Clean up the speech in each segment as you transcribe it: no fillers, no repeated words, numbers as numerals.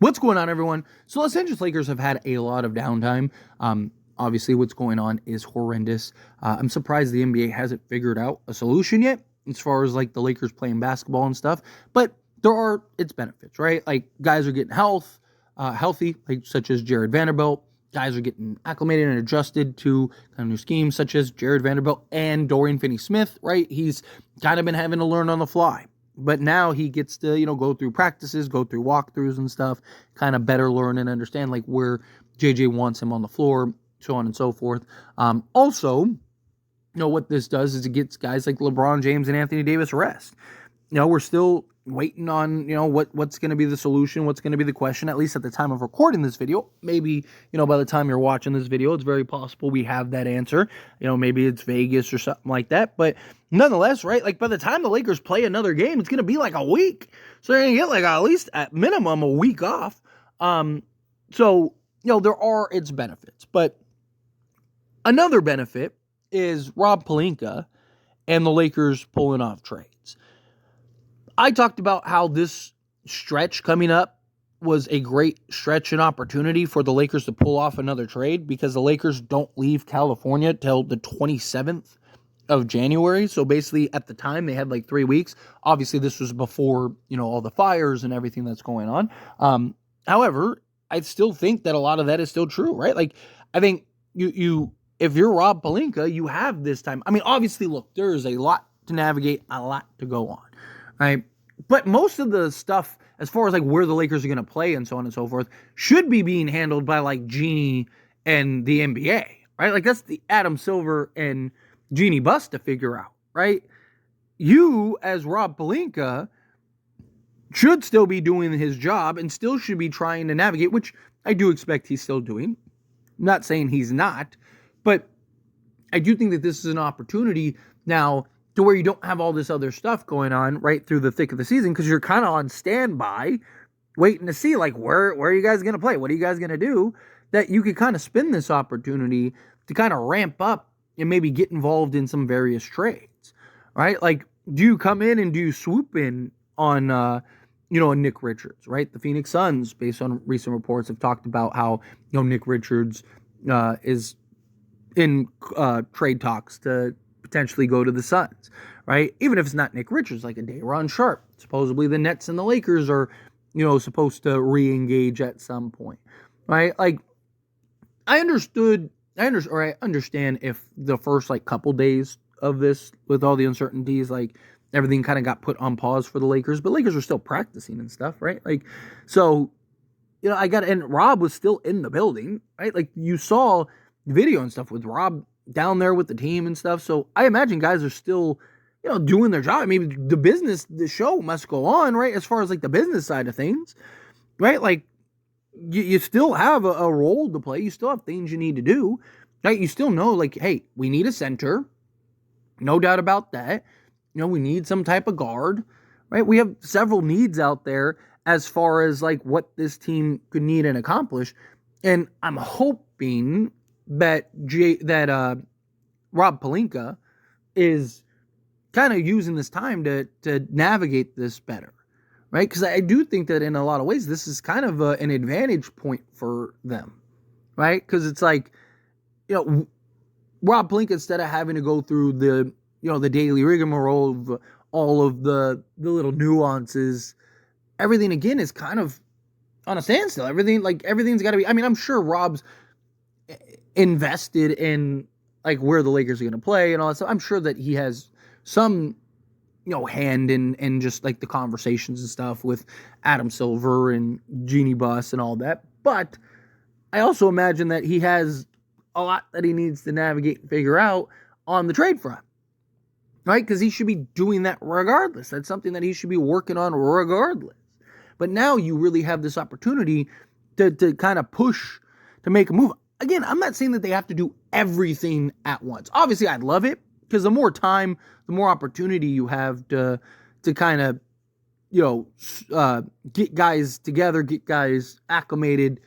What's going on, everyone? So Los Angeles Lakers have had a lot of downtime. Obviously, what's going on is horrendous. I'm surprised the NBA hasn't figured out a solution yet as far as like the Lakers playing basketball and stuff. But there are its benefits, right? Like guys are getting healthy, like such as Jared Vanderbilt. Guys are getting acclimated and adjusted to kind of new schemes, such as Jared Vanderbilt and Dorian Finney-Smith, right? He's kind of been having to learn on the fly. But now he gets to, go through practices, go through walkthroughs and stuff, kind of better learn and understand like where JJ wants him on the floor, so on and so forth. Also, what this does is it gets guys like LeBron James and Anthony Davis rest. We're still waiting on, what's going to be the solution, what's going to be the question, at least at the time of recording this video. Maybe, by the time you're watching this video, it's very possible we have that answer. Maybe it's Vegas or something like that. But nonetheless, right, like by the time the Lakers play another game, it's going to be like a week. So they're going to get like at least at minimum a week off. So, there are its benefits. But another benefit is Rob Pelinka and the Lakers pulling off trades. I talked about how this stretch coming up was a great stretch and opportunity for the Lakers to pull off another trade because the Lakers don't leave California till the 27th of January. So basically at the time they had like 3 weeks. Obviously this was before, all the fires and everything that's going on. However, I still think that a lot of that is still true, right? Like I think you if you're Rob Pelinka, you have this time. I mean, obviously, look, there is a lot to navigate, a lot to go on, right? But most of the stuff, as far as like where the Lakers are going to play and so on and so forth, should be being handled by like Jeanie and the NBA, right? Like that's the Adam Silver and Jeanie Buss to figure out, right? You, as Rob Pelinka, should still be doing his job and still should be trying to navigate, which I do expect he's still doing. I'm not saying he's not, but I do think that this is an opportunity now to where you don't have all this other stuff going on right through the thick of the season because you're kind of on standby waiting to see like where are you guys going to play? What are you guys going to do? That you could kind of spin this opportunity to kind of ramp up and maybe get involved in some various trades, right? Like, do you come in and do you swoop in on, Nick Richards, right? The Phoenix Suns, based on recent reports, have talked about how, Nick Richards is in trade talks to potentially go to the Suns, right? Even if it's not Nick Richards, like a Day'Ron Sharpe. Supposedly the Nets and the Lakers are, supposed to re-engage at some point, right? Like, I understand if the first, like, couple days of this, with all the uncertainties, like, everything kind of got put on pause for the Lakers, but Lakers are still practicing and stuff, right? Like, so, and Rob was still in the building, right? Like, you saw video and stuff with Rob down there with the team and stuff. So I imagine guys are still, doing their job. I mean, the show must go on, right? As far as like the business side of things, right? Like you still have a role to play. You still have things you need to do, right? You still know like, hey, we need a center. No doubt about that. We need some type of guard, right? We have several needs out there as far as like what this team could need and accomplish. And I'm hoping that Rob Pelinka is kind of using this time to navigate this better, right? Because I do think that in a lot of ways, this is kind of an advantage point for them, right? Because it's like, Rob Pelinka, instead of having to go through the daily rigmarole of all of the little nuances, everything again is kind of on a standstill. Everything's got to be, I mean, I'm sure Rob's invested in like where the Lakers are going to play and all that stuff. I'm sure that he has some, hand in just like the conversations and stuff with Adam Silver and Jeanie Buss and all that. But I also imagine that he has a lot that he needs to navigate and figure out on the trade front, right? Because he should be doing that regardless. That's something that he should be working on regardless. But now you really have this opportunity to kind of push to make a move. Again, I'm not saying that they have to do everything at once. Obviously, I'd love it because the more time, the more opportunity you have to kind of, get guys together, get guys acclimated,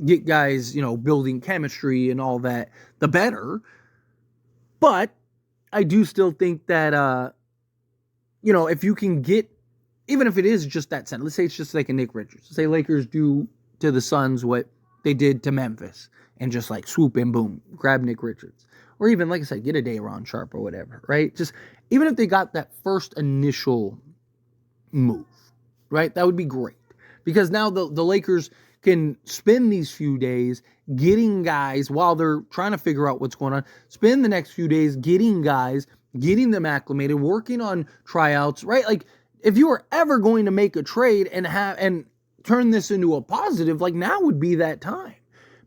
get guys, building chemistry and all that, the better. But I do still think that, if you can get, even if it is just that center, let's say it's just like a Nick Richards. Let's say Lakers do to the Suns what they did to Memphis and just like swoop in, boom, grab Nick Richards. Or even, like I said, get a Day'Ron Sharp or whatever, right? Just even if they got that first initial move, right? That would be great. Because now the Lakers can spend these few days getting guys while they're trying to figure out what's going on. Spend the next few days getting guys, getting them acclimated, working on tryouts, right? Like if you were ever going to make a trade and turn this into a positive, like now would be that time.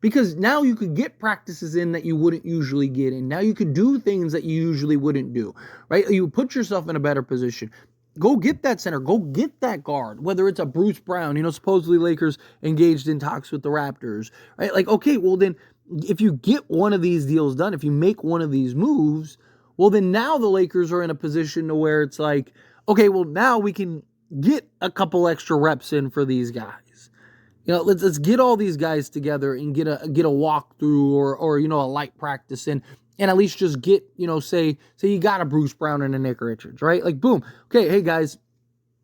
Because now you could get practices in that you wouldn't usually get in. Now you could do things that you usually wouldn't do, right? You put yourself in a better position. Go get that center. Go get that guard, whether it's a Bruce Brown. Supposedly Lakers engaged in talks with the Raptors, right? Like, okay, well then, if you get one of these deals done, if you make one of these moves, well then now the Lakers are in a position to where it's like, okay, well now we can get a couple extra reps in for these guys. Let's get all these guys together and get a walkthrough or a light practice in, and at least just get, say you got a Bruce Brown and a Nick Richards, right? Like, boom, okay, hey guys,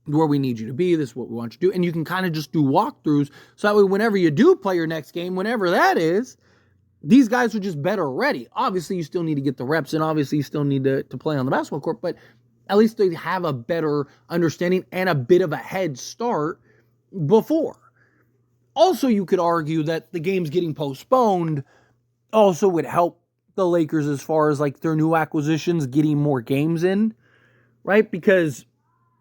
where we need you to be, this is what we want you to do, and you can kind of just do walkthroughs, so that way whenever you do play your next game, whenever that is, these guys are just better ready. Obviously, you still need to get the reps, and obviously you still need to play on the basketball court, but at least they have a better understanding and a bit of a head start before. Also, you could argue that the games getting postponed also would help the Lakers as far as like their new acquisitions getting more games in, right? Because,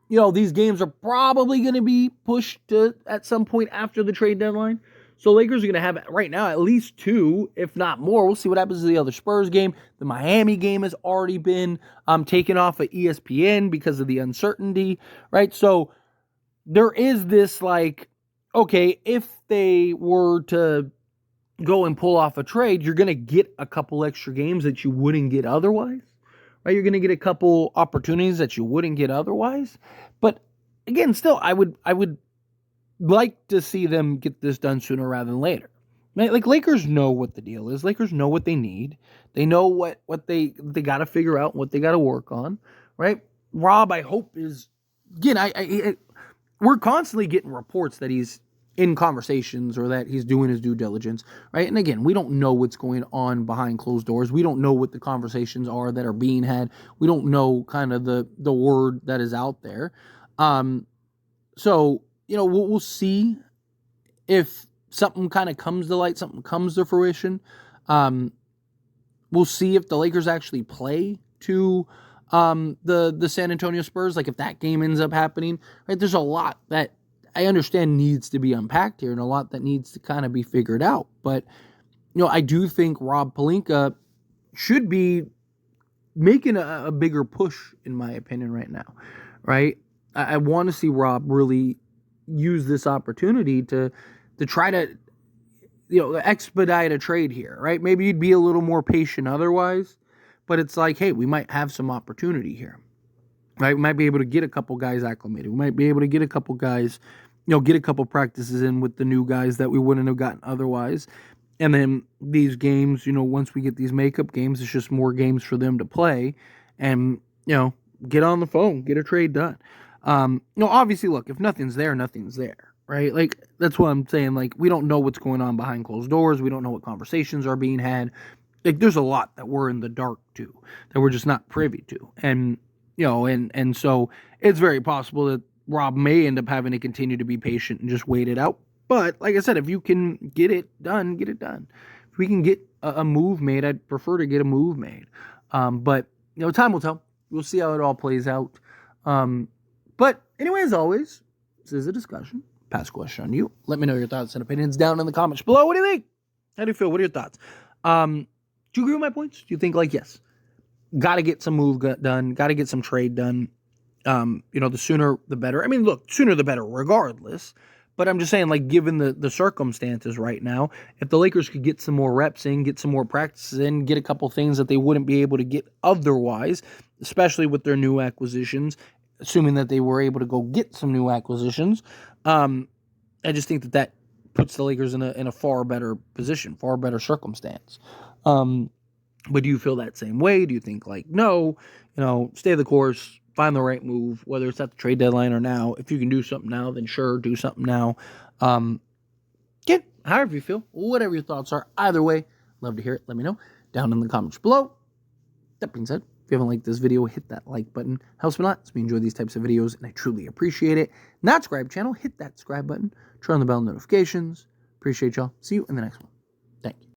these games are probably going to be pushed to at some point after the trade deadline. So Lakers are going to have right now at least 2, if not more. We'll see what happens to the other Spurs game. The Miami game has already been taken off of ESPN because of the uncertainty, right? So there is this like, okay, if they were to go and pull off a trade, you're going to get a couple extra games that you wouldn't get otherwise, right? You're going to get a couple opportunities that you wouldn't get otherwise. But again, still, I would like to see them get this done sooner rather than later. Right? Like Lakers know what the deal is. Lakers know what they need. They know what they got to figure out, what they got to work on, right? Rob, I hope is, again, we're constantly getting reports that he's in conversations or that he's doing his due diligence, right? And again, we don't know what's going on behind closed doors. We don't know what the conversations are that are being had. We don't know kind of the word that is out there. So, we'll see if something kind of comes to light, something comes to fruition. We'll see if the Lakers actually play to the San Antonio Spurs, like if that game ends up happening, right? There's a lot that I understand needs to be unpacked here and a lot that needs to kind of be figured out. But, I do think Rob Pelinka should be making a bigger push, in my opinion, right now, right? I want to see Rob really use this opportunity to try to, expedite a trade here, right? Maybe you'd be a little more patient otherwise, but it's like, hey, we might have some opportunity here, right? We might be able to get a couple guys acclimated. We might be able to get a couple guys, get a couple practices in with the new guys that we wouldn't have gotten otherwise. And then these games, once we get these makeup games, it's just more games for them to play and, get on the phone, get a trade done. Obviously, look, if nothing's there, nothing's there, right? Like, that's what I'm saying. Like, we don't know what's going on behind closed doors. We don't know what conversations are being had. Like, there's a lot that we're in the dark to, that we're just not privy to. And, and so it's very possible that Rob may end up having to continue to be patient and just wait it out. But, like I said, if you can get it done, get it done. If we can get a move made, I'd prefer to get a move made. But, time will tell. We'll see how it all plays out. But anyway, as always, this is a discussion. Pass question on you. Let me know your thoughts and opinions down in the comments below. What do you think? How do you feel? What are your thoughts? Do you agree with my points? Do you think, like, yes, got to get some move done, got to get some trade done? The sooner the better. I mean, look, sooner the better regardless. But I'm just saying, like, given the circumstances right now, if the Lakers could get some more reps in, get some more practices in, get a couple things that they wouldn't be able to get otherwise, especially with their new acquisitions, assuming that they were able to go get some new acquisitions, I just think that puts the Lakers in a far better position, far better circumstance. But do you feel that same way? Do you think, like, no, stay the course, find the right move, whether it's at the trade deadline or now? If you can do something now, then sure, do something now. Again, however you feel, whatever your thoughts are, either way, love to hear it. Let me know down in the comments below. That being said, if you haven't liked this video, hit that like button. Helps me a lot. It's me enjoy these types of videos, and I truly appreciate it. Not subscribe channel, hit that subscribe button. Turn on the bell notifications. Appreciate y'all. See you in the next one. Thank you.